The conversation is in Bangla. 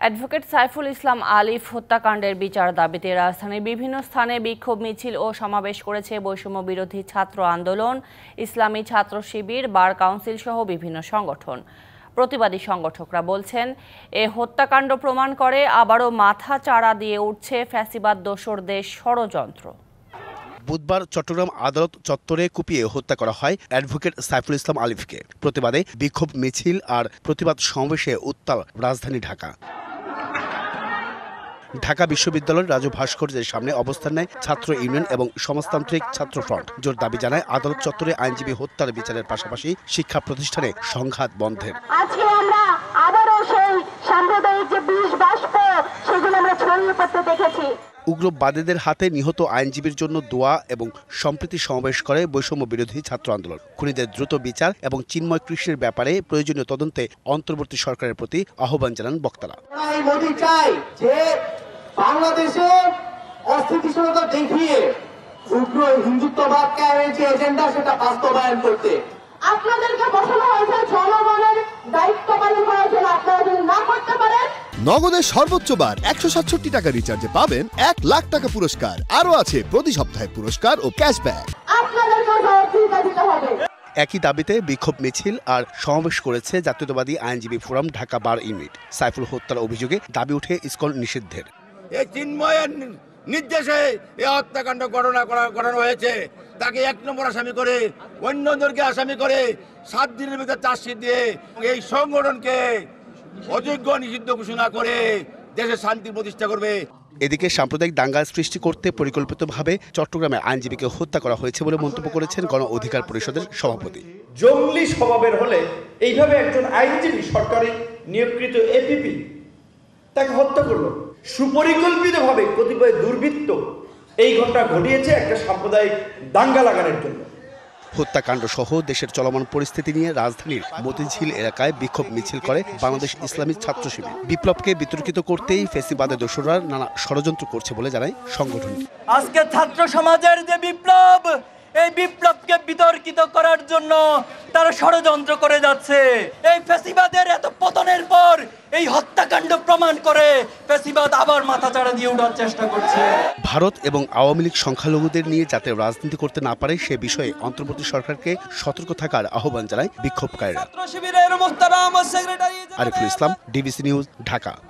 অ্যাডভোকেট সাইফুল ইসলাম আলিফ হত্যাকাণ্ডের বিচার দাবিতে রাজধানীর বিভিন্ন স্থানে বিক্ষোভ মিছিল ও সমাবেশ করেছে বৈষম্য বিরোধী ছাত্র আন্দোলন, ইসলামী ছাত্র শিবির, বার কাউন্সিল সহ বিভিন্ন সংগঠন। প্রতিবাদী সংগঠকরা বলছেন, এ হত্যাকাণ্ড প্রমাণ করে আবারও মাথা চাড়া দিয়ে উঠছে ফ্যাসিবাদ দোসরদের ষড়যন্ত্র। বুধবার চট্টগ্রাম আদালত চত্বরে কুপিয়ে হত্যা করা হয় অ্যাডভোকেট সাইফুল ইসলাম আলিফকে। প্রতিবাদে বিক্ষোভ মিছিল আর প্রতিবাদ সমাবেশে উত্তাল রাজধানী ঢাকা। ঢাকা বিশ্ববিদ্যালয়ের রাজু ভাস্কর্যের সামনে অবস্থান নেয় ছাত্র ইউনিয়ন এবং সমাজতান্ত্রিক ছাত্র ফ্রন্ট। জোর দাবি জানায় আদালত চত্বরে আইনজীবী হত্যার বিচারের পাশাপাশি শিক্ষা প্রতিষ্ঠানে সংঘাত বন্ধের। আজকে আমরা আবারও সেই সাম্প্রদায়িক যে বিষ বাষ্প সেগুলো আমরা ছড়িয়ে পড়তে দেখেছি। উগ্রবাদীদের হাতে নিহত আইনজীবীর জন্য দোয়া এবং সম্প্রীতি সমাবেশ করে বৈষম্য বিরোধী ছাত্র আন্দোলন। খুনিদের দ্রুত বিচার এবং চিন্ময় কৃষ্ণের ব্যাপারে প্রয়োজনীয় তদন্তে অন্তর্বর্তী সরকারের প্রতি আহ্বান জানান বক্তারা। মোদি চাই যে বাংলাদেশে অস্থিতিশীলতা দেখিয়ে উগ্র হিন্দুত্ববাদ কায়েমের যে এজেন্ডা সেটা বাস্তবায়ন করতে। আপনাদেরকে বসানো হয়েছে জনগণের দায়িত্ব পালন করার জন্য, আপনারা যদি না করতে পারেন নগদের সর্বোচ্চ বার 167 টাকা রিচার্জে পাবেন 1 লাখ টাকা পুরস্কার। আরও আছে প্রতি সপ্তাহে পুরস্কার ও ক্যাশব্যাক। আপনাদেরকে জবাবদিহিতা দিতে হবে। একই দাবিতে বিক্ষোভ মিছিল আর সমাবেশ করেছে জাতীয়তাবাদী আইনজীবী ফোরাম ঢাকা বার ইউনিট। সাইফুল হত্যার অভিযোগে দাবি উঠে ইসকন নিষিদ্ধের। এই চিন্ময়ের নির্দেশে এই হত্যাকাণ্ড করানো হয়েছে। তাকে 1 নম্বর আসামি করে অন্যদেরকে আসামি করে 7 দিনের ভিতরে চার্জশিট দিয়ে এই সংগঠনকে অযোগ্য নিষিদ্ধ ঘোষণা করে দেশে শান্তি প্রতিষ্ঠা করবে। এদিকে সাম্প্রদায়িক দাঙ্গা সৃষ্টি করতে পরিকল্পিতভাবে চট্টগ্রামে আইনজীবীকে হত্যা করা হয়েছে বলে মন্তব্য করেছেন গণ অধিকার পরিষদের সভাপতি। জঙ্গলি স্বভাবের হলে এইভাবে একজন আইনজীবী সরকারি নিয়োগকৃত এপিপি তাকে হত্যা করলো। সুপরিকল্পিতভাবে কতিপয় দুর্বৃত্ত এই ঘটনা ঘটিয়েছে একটা সাম্প্রদায়িক দাঙ্গা লাগানোর জন্য। হত্যাকাণ্ড সহ দেশের চলমান পরিস্থিতি নিয়ে রাজধানীর মতিঝিল এলাকায় বিক্ষোভ মিছিল করে বাংলাদেশ ইসলামী ছাত্র শিবির। বিপ্লবকে বিতর্কিত করতেই ফ্যাসিবাদের দোসররা নানা ষড়যন্ত্র করছে বলে জানায় সংগঠনটি। আজকে ছাত্র সমাজের যে বিপ্লব, এই বিপ্লবকে বিতর্কিত করার জন্য তারা ষড়যন্ত্র করে যাচ্ছে। এই ফ্যাসিবাদের এত পতনের পর এই হত্যাকাণ্ড প্রমাণ করে ফ্যাসিবাদ আবার মাথাচাড়া দিয়ে ওঠার চেষ্টা করছে। ভারত এবং আওয়ামী লীগ সংখ্যালঘুদের নিয়ে যাতে রাজনীতি করতে না পারে সে বিষয়ে অন্তর্বর্তী সরকারকে সতর্ক থাকার আহ্বান জানায় বিক্ষোভকারীরা। ছাত্র শিবিরের মোহতারাম secretary Ariful Islam, DBC news, Dhaka.